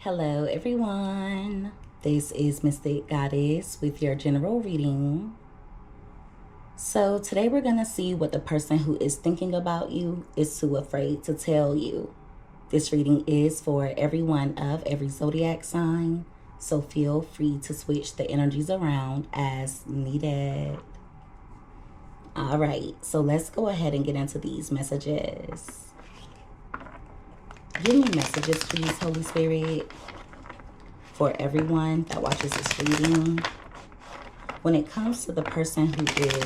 Hello everyone, this is Mystic Goddess with your general reading. So today we're going to see what the person who is thinking about you is too afraid to tell you. This reading is for everyone of every zodiac sign, so feel free to switch the energies around as needed. Alright, so let's go ahead and get into these messages. Give me messages, please, Holy Spirit, for everyone that watches this reading. When it comes to the person who is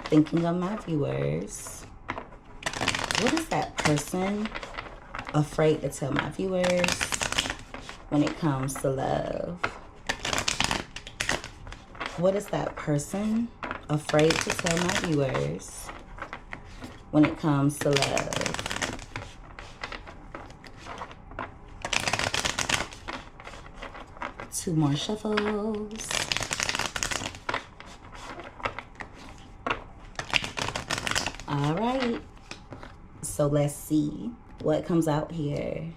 thinking of my viewers, what is that person afraid to tell my viewers when it comes to love? What is that person afraid to tell my viewers when it comes to love? Two more shuffles. All right. So let's see what comes out here.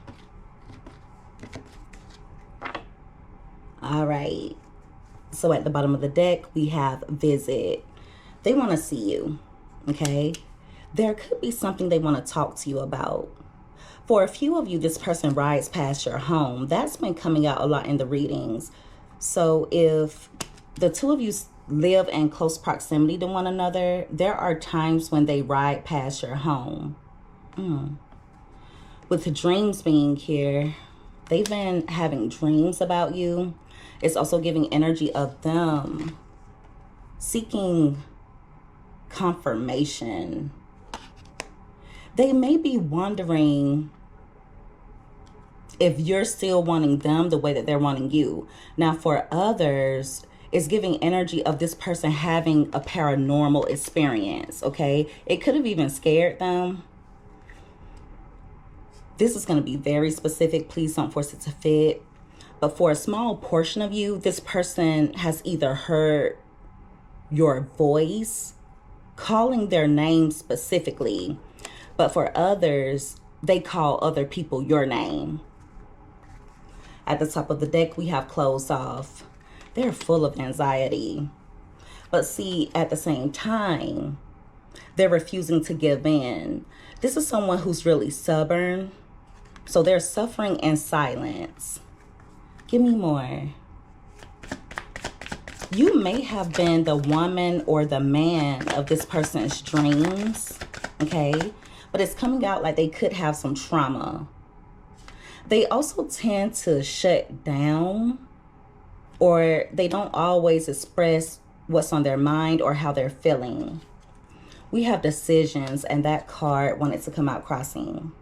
All right. So at the bottom of the deck, we have visit. They want to see you, okay? There could be something they want to talk to you about. For a few of you, this person rides past your home. That's been coming out a lot in the readings. So if the two of you live in close proximity to one another, there are times when they ride past your home. With the dreams being here, they've been having dreams about you. It's also giving energy of them seeking confirmation. They may be wondering if you're still wanting them the way that they're wanting you. Now, for others, it's giving energy of this person having a paranormal experience, okay? It could have even scared them. This is going to be very specific. Please don't force it to fit. But for a small portion of you, this person has either heard your voice, calling their name specifically. But for others, they call other people your name. At the top of the deck, we have closed off. They're full of anxiety. But see, at the same time, they're refusing to give in. This is someone who's really stubborn. So they're suffering in silence. Give me more. You may have been the woman or the man of this person's dreams, okay? But it's coming out like they could have some trauma. They also tend to shut down, or they don't always express what's on their mind or how they're feeling. We have decisions, and that card wanted to come out crossing.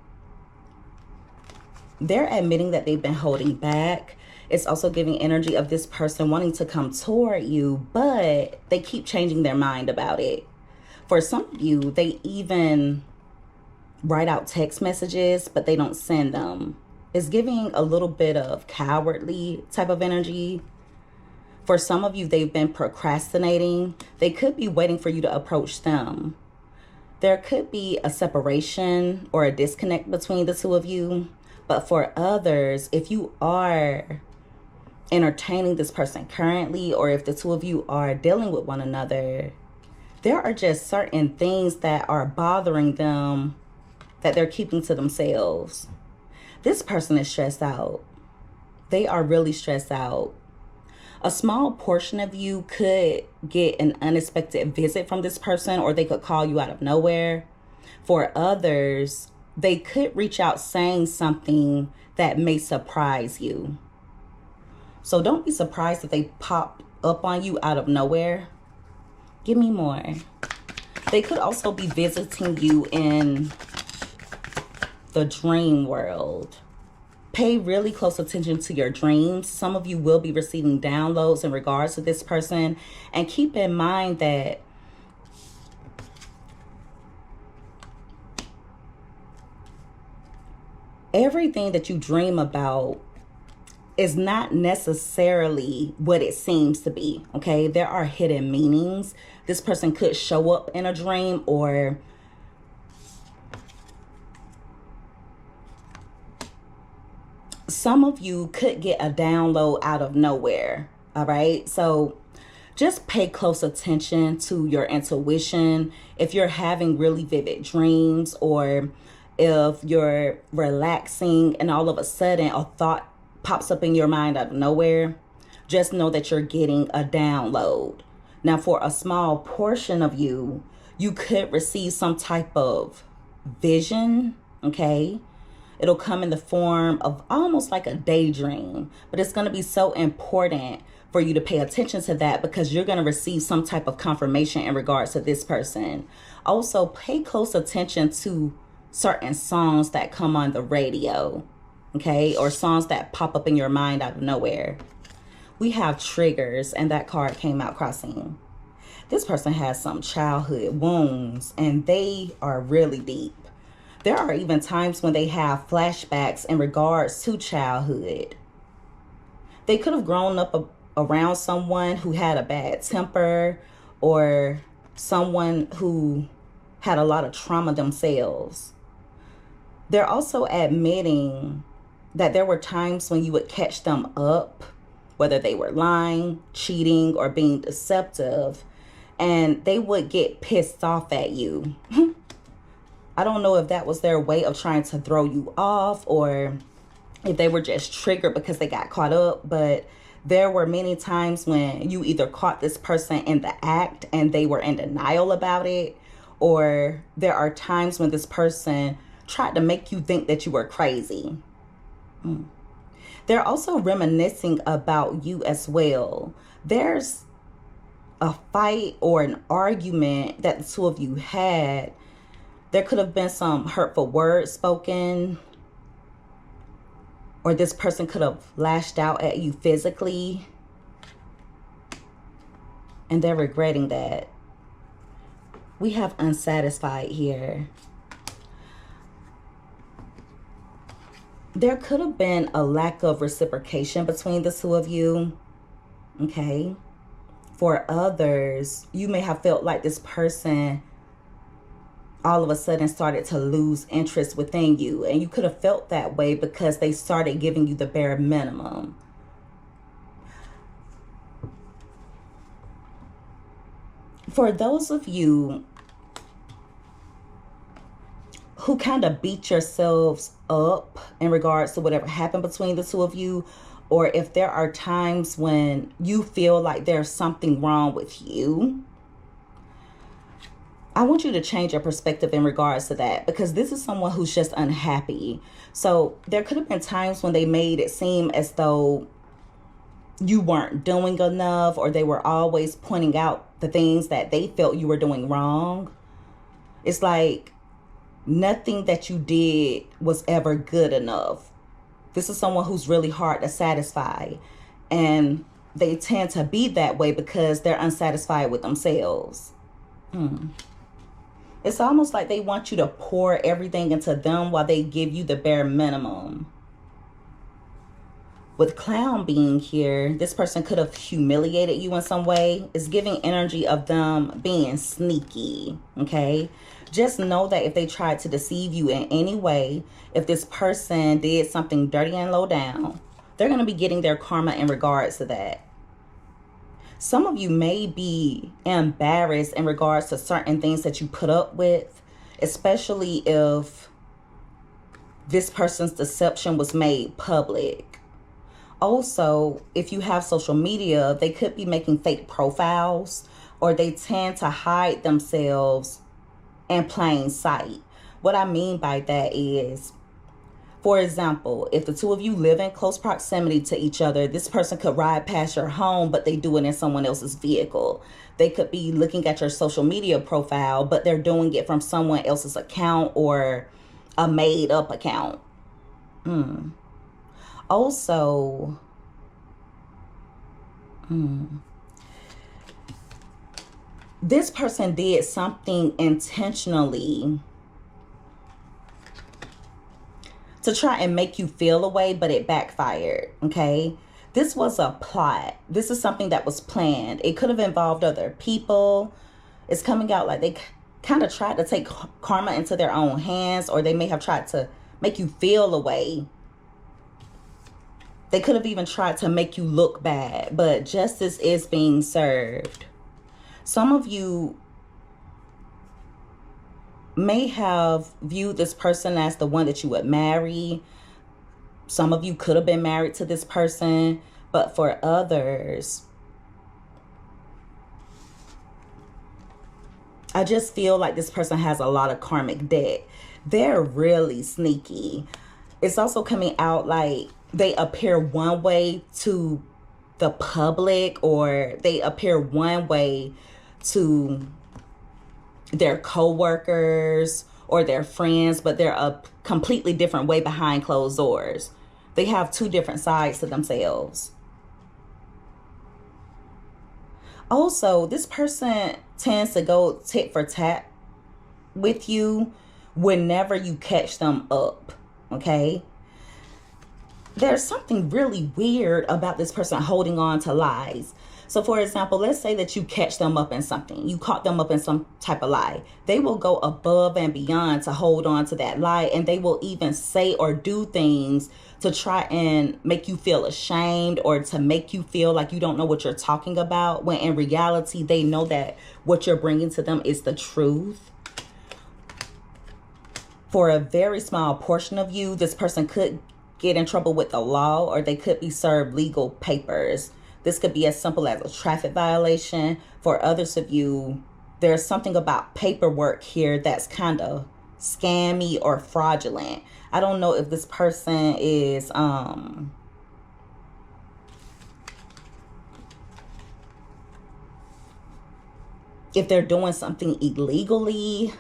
They're admitting that they've been holding back. It's also giving energy of this person wanting to come toward you, but they keep changing their mind about it. For some of you, they even write out text messages, but they don't send them. It's giving a little bit of cowardly type of energy. For some of you, they've been procrastinating. They could be waiting for you to approach them. There could be a separation or a disconnect between the two of you. But for others, if you are entertaining this person currently, or if the two of you are dealing with one another, there are just certain things that are bothering them that they're keeping to themselves. This person is stressed out. They are really stressed out. A small portion of you could get an unexpected visit from this person, or they could call you out of nowhere. For others, they could reach out saying something that may surprise you. So don't be surprised if they pop up on you out of nowhere. Give me more. They could also be visiting you in the dream world. Pay really close attention to your dreams. Some of you will be receiving downloads in regards to this person. And keep in mind that everything that you dream about is not necessarily what it seems to be, okay? There are hidden meanings. This person could show up in a dream, or some of you could get a download out of nowhere. All right. So just pay close attention to your intuition. If you're having really vivid dreams, or if you're relaxing and all of a sudden a thought pops up in your mind out of nowhere, just know that you're getting a download. Now, for a small portion of you, you could receive some type of vision, okay? It'll come in the form of almost like a daydream, but it's going to be so important for you to pay attention to that, because you're going to receive some type of confirmation in regards to this person. Also, pay close attention to certain songs that come on the radio, okay? Or songs that pop up in your mind out of nowhere. We have triggers, and that card came out crossing. This person has some childhood wounds, and they are really deep. There are even times when they have flashbacks in regards to childhood. They could have grown up around someone who had a bad temper, or someone who had a lot of trauma themselves. They're also admitting that there were times when you would catch them up, whether they were lying, cheating, or being deceptive, and they would get pissed off at you. I don't know if that was their way of trying to throw you off, or if they were just triggered because they got caught up, but there were many times when you either caught this person in the act and they were in denial about it, or there are times when this person tried to make you think that you were crazy. They're also reminiscing about you as well. There's a fight or an argument that the two of you had. There could have been some hurtful words spoken, or this person could have lashed out at you physically, and they're regretting that. We have unsatisfied here. There could have been a lack of reciprocation between the two of you, okay? For others, you may have felt like this person all of a sudden started to lose interest within you, and you could have felt that way because they started giving you the bare minimum. For those of you who kind of beat yourselves up in regards to whatever happened between the two of you, or if there are times when you feel like there's something wrong with you, I want you to change your perspective in regards to that, because this is someone who's just unhappy. So there could have been times when they made it seem as though you weren't doing enough, or they were always pointing out the things that they felt you were doing wrong. It's like nothing that you did was ever good enough. This is someone who's really hard to satisfy, and they tend to be that way because they're unsatisfied with themselves. It's almost like they want you to pour everything into them while they give you the bare minimum. With clown being here, this person could have humiliated you in some way. It's giving energy of them being sneaky, okay? Just know that if they tried to deceive you in any way, if this person did something dirty and low down, they're going to be getting their karma in regards to that. Some of you may be embarrassed in regards to certain things that you put up with, especially if this person's deception was made public. Also, if you have social media, they could be making fake profiles, or they tend to hide themselves in plain sight. What I mean by that is, for example, if the two of you live in close proximity to each other, this person could ride past your home, but they do it in someone else's vehicle. They could be looking at your social media profile, but they're doing it from someone else's account or a made up account. Also, this person did something intentionally to try and make you feel a way, but it backfired, okay? This was a plot. This is something that was planned. It could have involved other people. It's coming out like they kind of tried to take karma into their own hands, or they may have tried to make you feel a way. They could have even tried to make you look bad, but justice is being served. Some of you may have viewed this person as the one that you would marry. Some of you could have been married to this person, but for others, I just feel like this person has a lot of karmic debt. They're really sneaky. It's also coming out like they appear one way to the public, or they appear one way to their co-workers or their friends, but they're a completely different way behind closed doors. They have two different sides to themselves. Also, this person tends to go tit for tat with you whenever you catch them up, okay? There's something really weird about this person holding on to lies. So for example, let's say that you catch them up in something. You caught them up in some type of lie. They will go above and beyond to hold on to that lie. And they will even say or do things to try and make you feel ashamed, or to make you feel like you don't know what you're talking about, when in reality, they know that what you're bringing to them is the truth. For a very small portion of you, this person could get in trouble with the law, or they could be served legal papers. This could be as simple as a traffic violation. For others of you, there's something about paperwork here that's kind of scammy or fraudulent. I don't know if this person is if they're doing something illegally.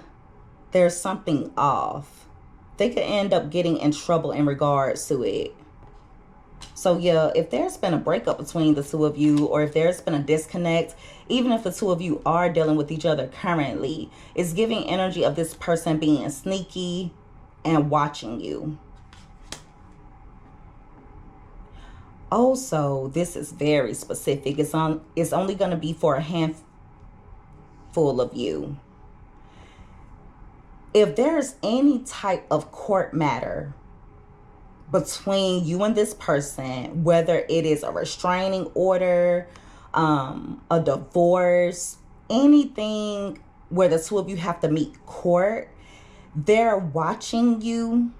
There's something off. They could end up getting in trouble in regards to it. So yeah, if there's been a breakup between the two of you, or if there's been a disconnect, even if the two of you are dealing with each other currently, it's giving energy of this person being sneaky and watching you. Also, this is very specific. It's only going to be for a handful of you. If there's any type of court matter between you and this person, whether it is a restraining order, a divorce, anything where the two of you have to meet court, they're watching you,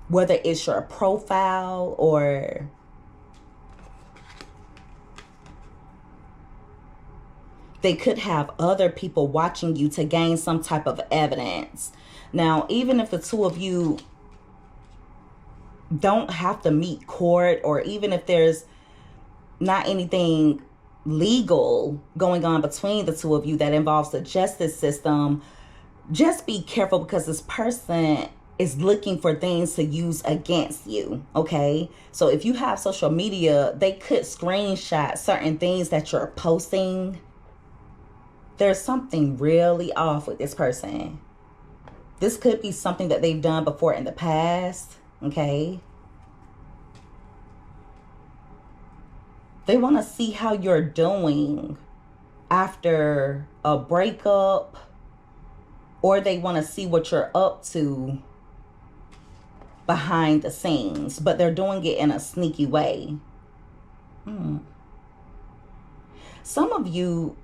whether it's your profile or they could have other people watching you to gain some type of evidence. Now, even if the two of you don't have to meet court, or even if there's not anything legal going on between the two of you that involves the justice system, just be careful, because this person is looking for things to use against you, okay? So if you have social media, they could screenshot certain things that you're posting. There's something really off with this person. This could be something that they've done before in the past, okay? They want to see how you're doing after a breakup, or they want to see what you're up to behind the scenes, but they're doing it in a sneaky way. Some of you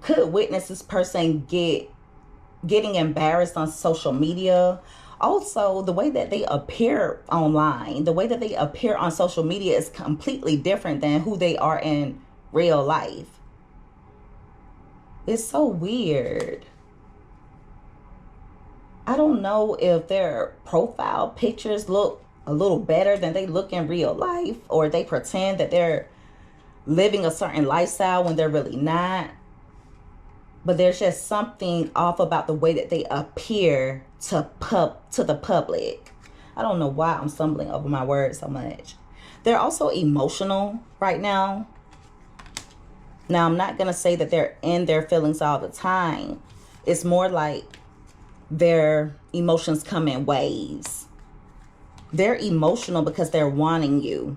could witness this person getting embarrassed on social media. Also, the way that they appear online, the way that they appear on social media is completely different than who they are in real life. It's so weird. I don't know if their profile pictures look a little better than they look in real life, or they pretend that they're living a certain lifestyle when they're really not. But there's just something off about the way that they appear to the public. I don't know why I'm stumbling over my words so much. They're also emotional right now. Now, I'm not going to say that they're in their feelings all the time. It's more like their emotions come in waves. They're emotional because they're wanting you.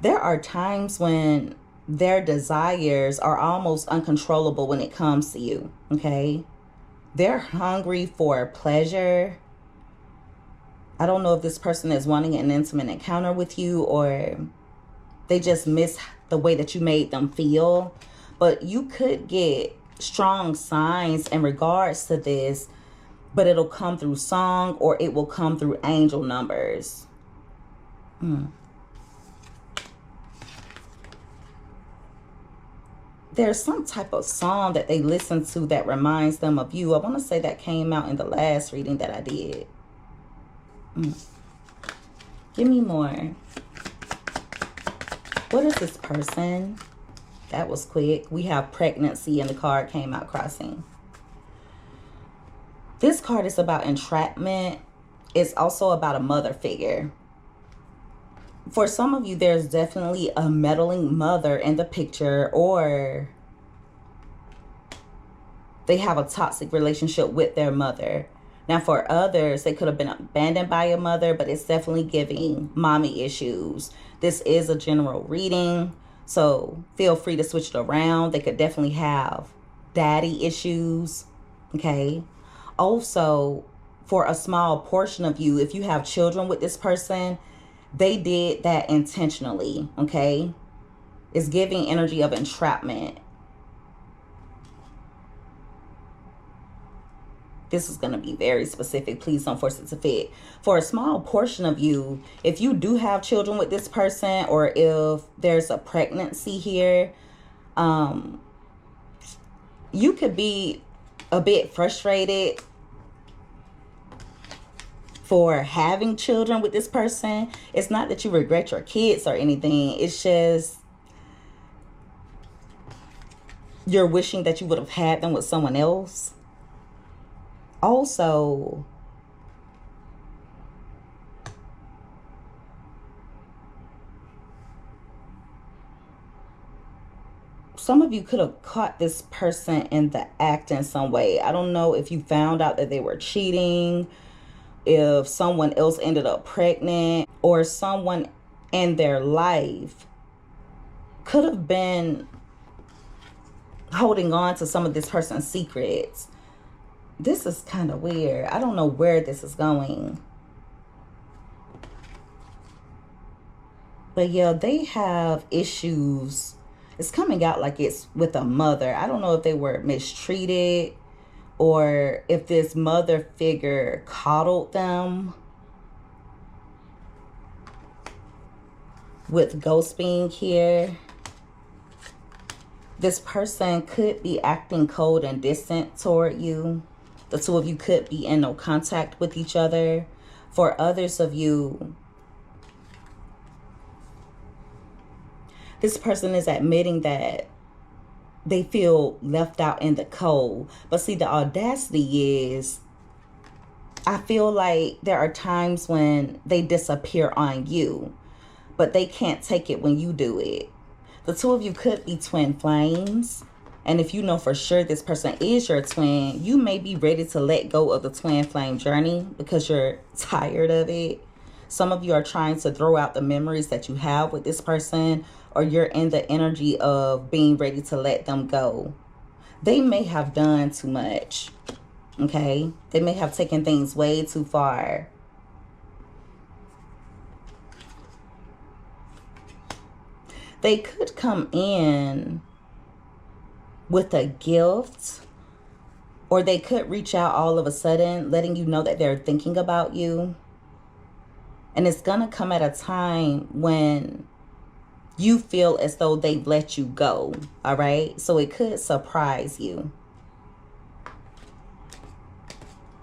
There are times when their desires are almost uncontrollable when it comes to you, okay? They're hungry for pleasure. I don't know if this person is wanting an intimate encounter with you, or they just miss the way that you made them feel. But you could get strong signs in regards to this, but it'll come through song, or it will come through angel numbers. There's some type of song that they listen to that reminds them of you. I want to say that came out in the last reading that I did. Give me more. What is this person? That was quick. We have pregnancy and the card came out crossing. This card is about entrapment. It's also about a mother figure. For some of you, there's definitely a meddling mother in the picture, or they have a toxic relationship with their mother. Now, for others, they could have been abandoned by a mother, but it's definitely giving mommy issues. This is a general reading, so feel free to switch it around. They could definitely have daddy issues, okay? Also, for a small portion of you, if you have children with this person, they did that intentionally, okay? It's giving energy of entrapment. This is going to be very specific. Please don't force it to fit. For a small portion of you, if you do have children with this person, or if there's a pregnancy here, you could be a bit frustrated for having children with this person. It's not that you regret your kids or anything. It's just you're wishing that you would have had them with someone else. Also, some of you could have caught this person in the act in some way. I don't know if you found out that they were cheating, if someone else ended up pregnant, or someone in their life could have been holding on to some of this person's secrets. This is kind of weird. I don't know where this is going. But yeah, they have issues. It's coming out like it's with a mother. I don't know if they were mistreated, or if this mother figure coddled them. With ghost being here, this person could be acting cold and distant toward you. The two of you could be in no contact with each other. For others of you, this person is admitting that they feel left out in the cold. But see, the audacity is, I feel like there are times when they disappear on you, but they can't take it when you do it. The two of you could be twin flames. And if you know for sure this person is your twin, you may be ready to let go of the twin flame journey because you're tired of it. Some of you are trying to throw out the memories that you have with this person, or you're in the energy of being ready to let them go. They may have done too much, okay? They may have taken things way too far. They could come in with a gift, or they could reach out all of a sudden, letting you know that they're thinking about you. And it's gonna come at a time when you feel as though they've let you go, all right? So it could surprise you.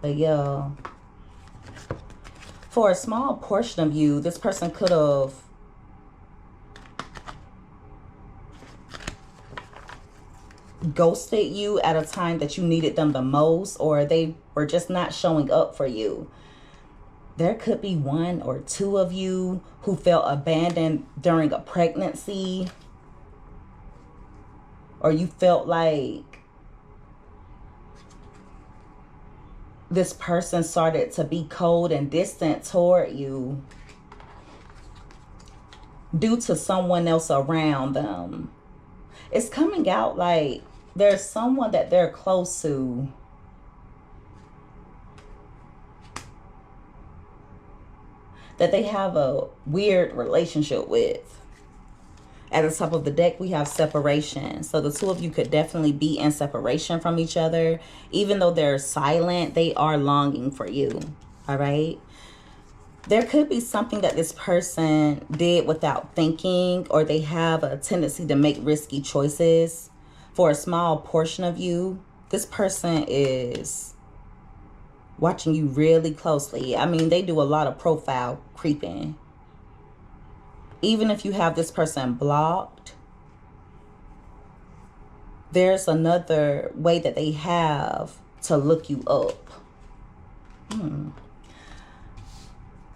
But yeah, for a small portion of you, this person could have ghosted you at a time that you needed them the most, or they were just not showing up for you. There could be one or two of you who felt abandoned during a pregnancy, or you felt like this person started to be cold and distant toward you due to someone else around them. It's coming out like there's someone that they're close to that they have a weird relationship with. At the top of the deck, we have separation. So the two of you could definitely be in separation from each other. Even though they're silent, they are longing for you. All right? There could be something that this person did without thinking, or they have a tendency to make risky choices. For a small portion of you, this person is watching you really closely. I mean, they do a lot of profile creeping. Even if you have this person blocked, there's another way that they have to look you up.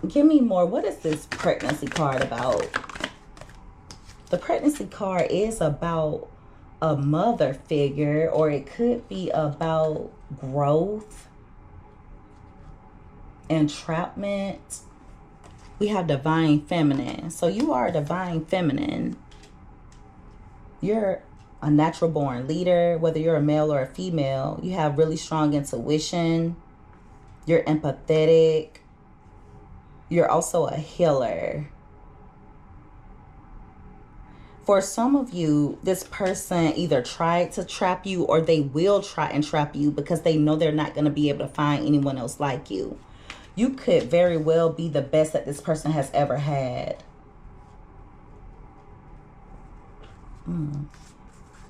Give me more. What is this pregnancy card about? The pregnancy card is about a mother figure, or it could be about growth, entrapment. We have divine feminine. So you are a divine feminine. You're a natural born leader, whether you're a male or a female. You have really strong intuition. You're empathetic. You're also a healer. For some of you, this person either tried to trap you, or they will try and trap you because they know they're not going to be able to find anyone else like you. You could very well be the best that this person has ever had.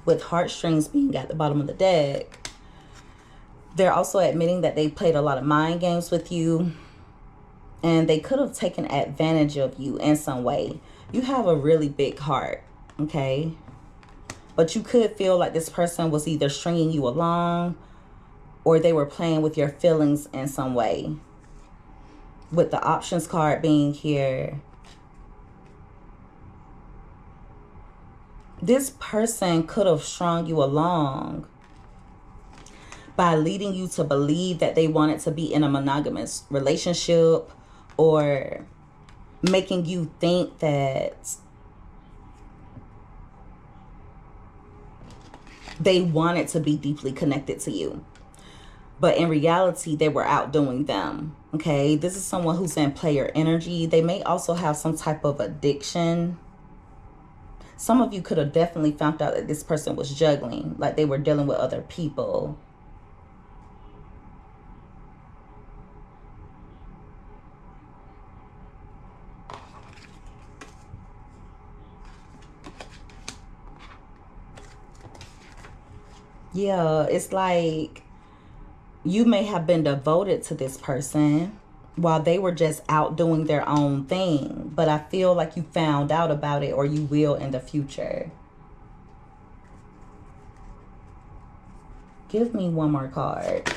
With heartstrings being at the bottom of the deck. They're also admitting that they played a lot of mind games with you. And they could have taken advantage of you in some way. You have a really big heart, okay? But you could feel like this person was either stringing you along, or they were playing with your feelings in some way. With the options card being here, this person could have strung you along by leading you to believe that they wanted to be in a monogamous relationship, or making you think that they wanted to be deeply connected to you. But in reality, they were outdoing them. Okay, this is someone who's in player energy. They may also have some type of addiction. Some of you could have definitely found out that this person was juggling, like they were dealing with other people. Yeah, it's like you may have been devoted to this person while they were just out doing their own thing. But I feel like you found out about it, or you will in the future. Give me one more card.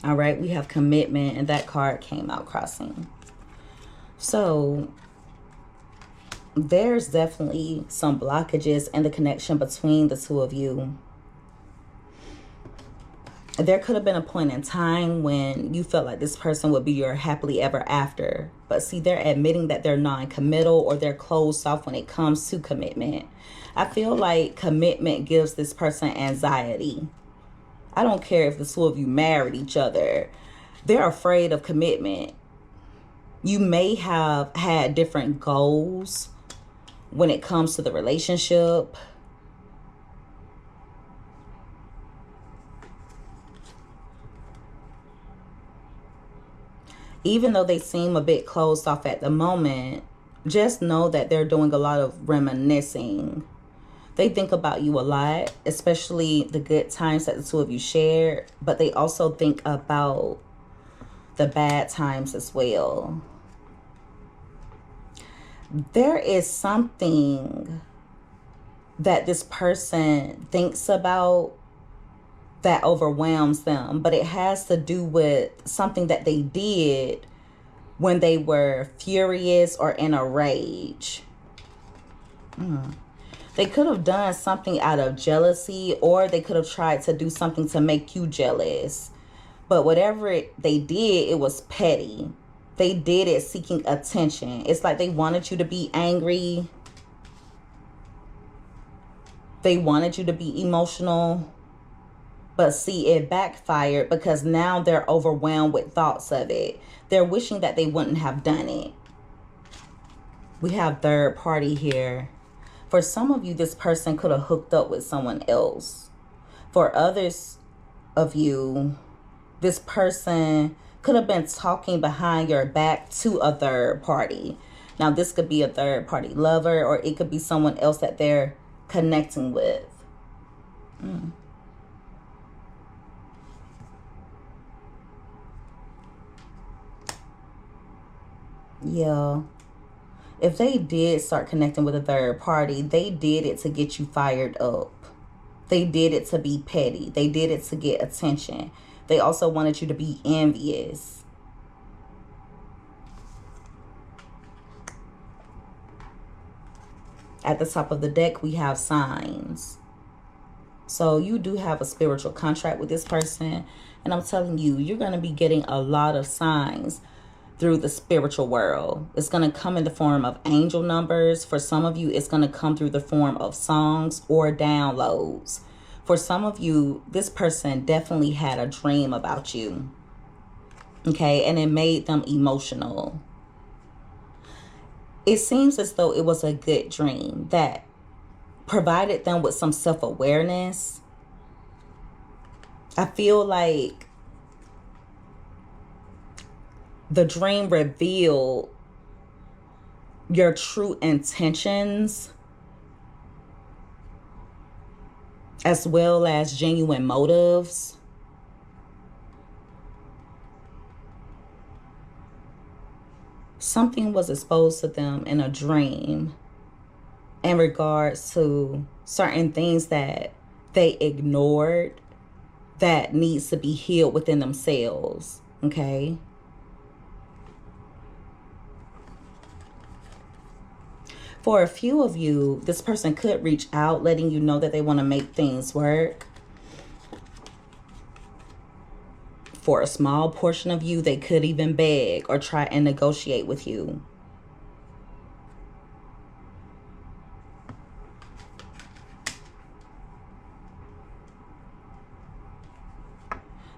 All right, we have commitment, and that card came out crossing. So there's definitely some blockages in the connection between the two of you. There could have been a point in time when you felt like this person would be your happily ever after. But see, they're admitting that they're non-committal, or they're closed off when it comes to commitment. I feel like commitment gives this person anxiety. I don't care if the two of you married each other. They're afraid of commitment. You may have had different goals when it comes to the relationship. Even though they seem a bit closed off at the moment, just know that they're doing a lot of reminiscing. They think about you a lot, especially the good times that the two of you shared, but they also think about the bad times as well. There is something that this person thinks about that overwhelms them, but it has to do with something that they did when they were furious or in a rage. They could have done something out of jealousy, or they could have tried to do something to make you jealous. But whatever they did, it was petty. They did it seeking attention. It's like they wanted you to be angry. They wanted you to be emotional. but see it backfired because now they're overwhelmed with thoughts of it. They're wishing that they wouldn't have done it. We have third party here. For some of you, this person could have hooked up with someone else. For others of you, this person could have been talking behind your back to a third party. Now, this could be a third party lover, or it could be someone else that they're connecting with. Yeah. If they did start connecting with a third party, they did it to get you fired up. They did it to be petty. They did it to get attention. They also wanted you to be envious. At the top of the deck, we have signs. So you do have a spiritual contract with this person. And I'm telling you, you're going to be getting a lot of signs through the spiritual world. It's going to come in the form of angel numbers. For some of you, it's going to come through the form of songs or downloads. For some of you, this person definitely had a dream about you. Okay, and it made them emotional. It seems as though it was a good dream that provided them with some self-awareness. I feel like the dream revealed your true intentions, as well as genuine motives. Something was exposed to them in a dream in regards to certain things that they ignored that needs to be healed within themselves. Okay. For a few of you, this person could reach out, letting you know that they want to make things work. For a small portion of you, they could even beg or try and negotiate with you.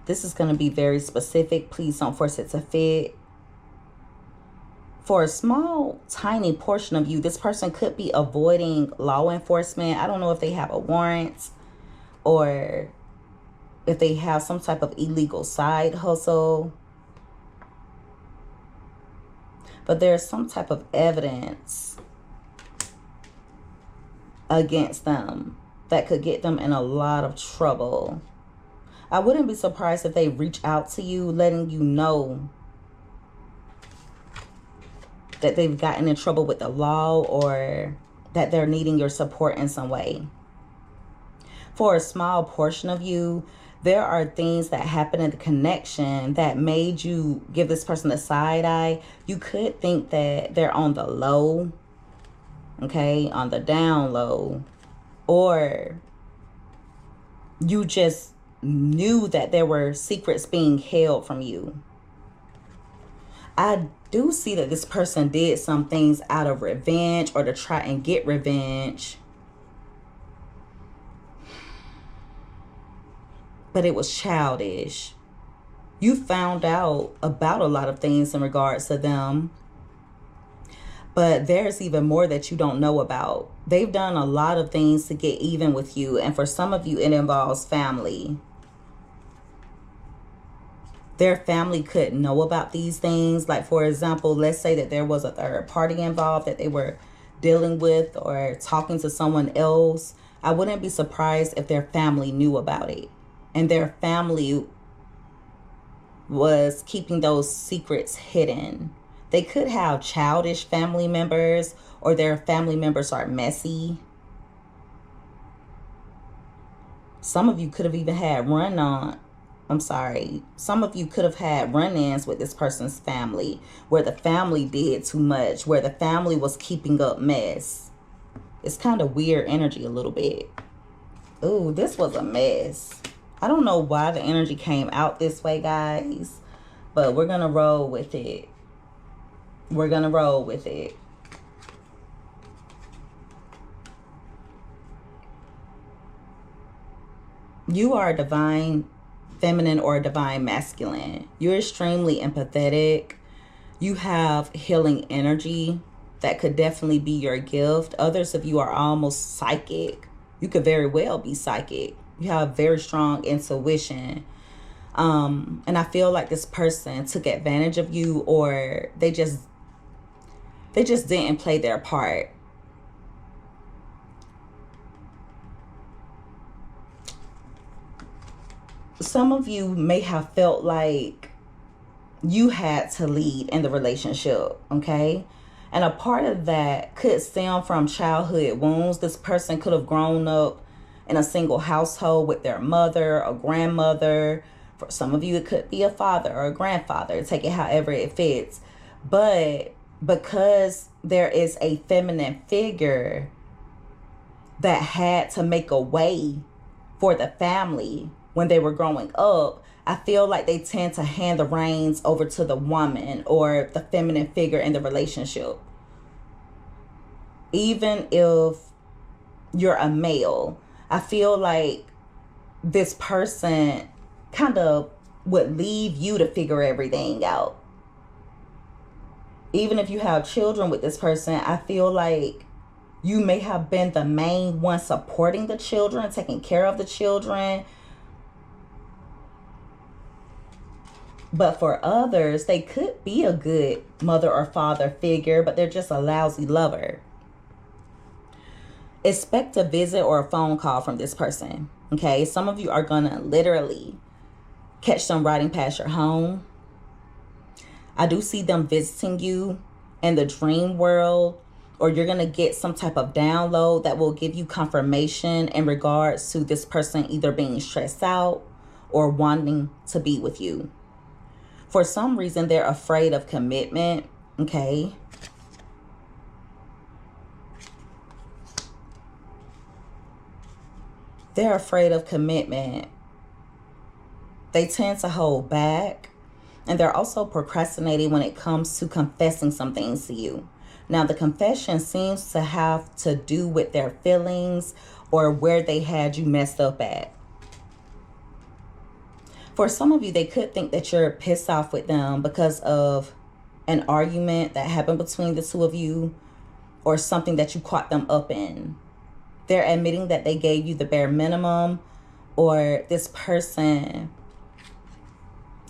This is going to be very specific. Please don't force it to fit. For a small, tiny portion of you, this person could be avoiding law enforcement. I don't know if they have a warrant or if they have some type of illegal side hustle. But there's some type of evidence against them that could get them in a lot of trouble. I wouldn't be surprised if they reach out to you, letting you know that they've gotten in trouble with the law or that they're needing your support in some way. For a small portion of you, there are things that happen in the connection that made you give this person a side eye. You could think that they're on the low, okay, on the down low, or you just knew that there were secrets being held from you. I do see that this person did some things out of revenge or to try and get revenge. But it was childish. You found out about a lot of things in regards to them. But there's even more that you don't know about. They've done a lot of things to get even with you. And for some of you, it involves family. Their family couldn't know about these things. Like, for example, let's say that there was a third party involved that they were dealing with or talking to someone else. I wouldn't be surprised if their family knew about it. And their family was keeping those secrets hidden. They could have childish family members, or their family members are messy. Some of you could have even had some of you could have had run-ins with this person's family, where the family did too much, where the family was keeping up mess. It's kind of weird energy a little bit. Ooh, this was a mess. I don't know why the energy came out this way, guys, but we're going to roll with it. We're going to roll with it. You are a divine feminine or a divine masculine. You're extremely empathetic. You have healing energy that could definitely be your gift. Others of you are almost psychic. You could very well be psychic. You have very strong intuition. And I feel like this person took advantage of you, or they just didn't play their part. Some of you may have felt like you had to lead in the relationship, okay? And a part of that could stem from childhood wounds. This person could have grown up in a single household with their mother, a grandmother. For some of you, it could be a father or a grandfather. Take it however it fits. But because there is a feminine figure that had to make a way for the family when they were growing up, I feel like they tend to hand the reins over to the woman or the feminine figure in the relationship. Even if you're a male, I feel like this person kind of would leave you to figure everything out. Even if you have children with this person, I feel like you may have been the main one supporting the children, taking care of the children. But for others, they could be a good mother or father figure, but they're just a lousy lover. Expect a visit or a phone call from this person, okay? Some of you are going to literally catch them riding past your home. I do see them visiting you in the dream world, or you're going to get some type of download that will give you confirmation in regards to this person either being stressed out or wanting to be with you. For some reason, they're afraid of commitment, okay? They're afraid of commitment. They tend to hold back, and they're also procrastinating when it comes to confessing some things to you. Now, the confession seems to have to do with their feelings or where they had you messed up at. For some of you, they could think that you're pissed off with them because of an argument that happened between the two of you or something that you caught them up in. They're admitting that they gave you the bare minimum, or this person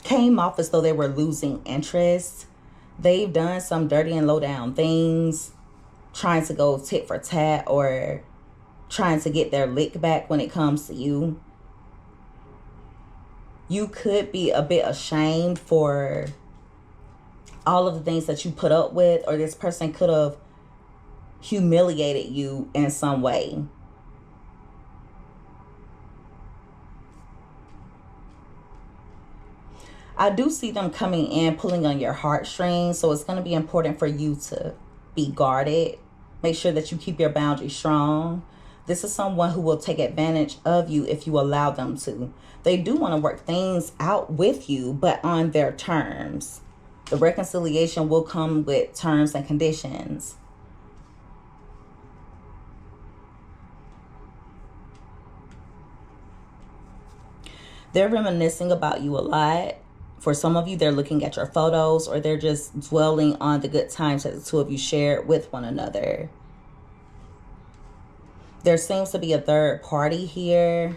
came off as though they were losing interest. They've done some dirty and low down things, trying to go tit for tat or trying to get their lick back when it comes to you. You could be a bit ashamed for all of the things that you put up with, or this person could have humiliated you in some way. I do see them coming in, pulling on your heartstrings, so it's going to be important for you to be guarded. Make sure that you keep your boundaries strong. This is someone who will take advantage of you if you allow them to. They do want to work things out with you, but on their terms. The reconciliation will come with terms and conditions. They're reminiscing about you a lot. For some of you, they're looking at your photos, or they're just dwelling on the good times that the two of you shared with one another. There seems to be a third party here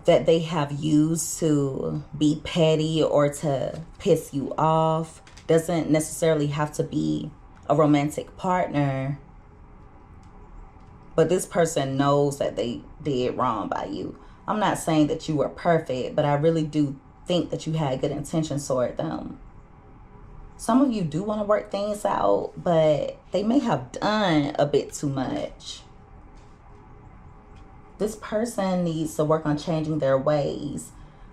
that they have used to be petty or to piss you off. Doesn't necessarily have to be a romantic partner. But this person knows that they did wrong by you. I'm not saying that you were perfect, but I really do think that you had good intentions toward them. Some of you do want to work things out, but they may have done a bit too much. This person needs to work on changing their ways.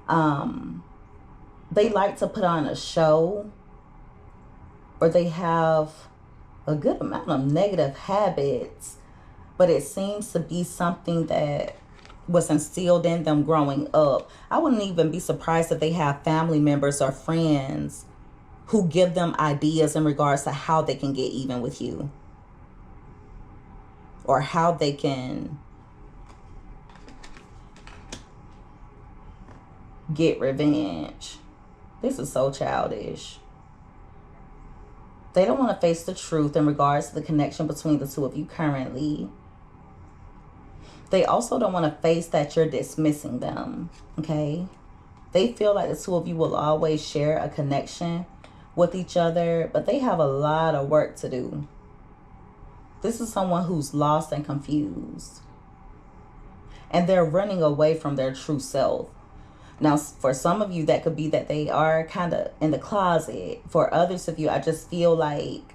They like to put on a show, or they have a good amount of negative habits, but it seems to be something that was instilled in them growing up. I wouldn't even be surprised if they have family members or friends who give them ideas in regards to how they can get even with you, or how they can get revenge. This is so childish. They don't want to face the truth in regards to the connection between the two of you currently. They also don't want to face that you're dismissing them, okay? They feel like the two of you will always share a connection with each other, but they have a lot of work to do. This is someone who's lost and confused. And they're running away from their true self. Now, for some of you, that could be that they are kind of in the closet. For others of you, I just feel like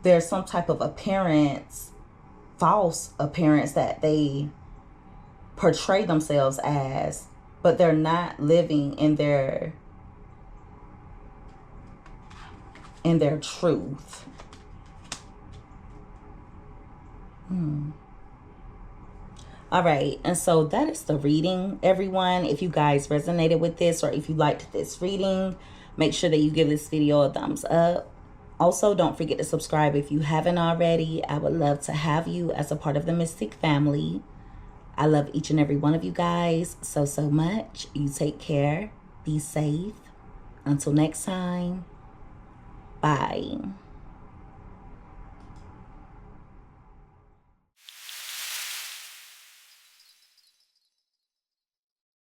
there's some type of appearance, false appearance that they portray themselves as, but they're not living in their truth. All right, and so that is the reading, everyone. If you guys resonated with this, or if you liked this reading, make sure that you give this video a thumbs up. Also, don't forget to subscribe if you haven't already. I would love to have you as a part of the Mystic family. I love each and every one of you guys so much. You take care. Be safe. Until next time. Bye.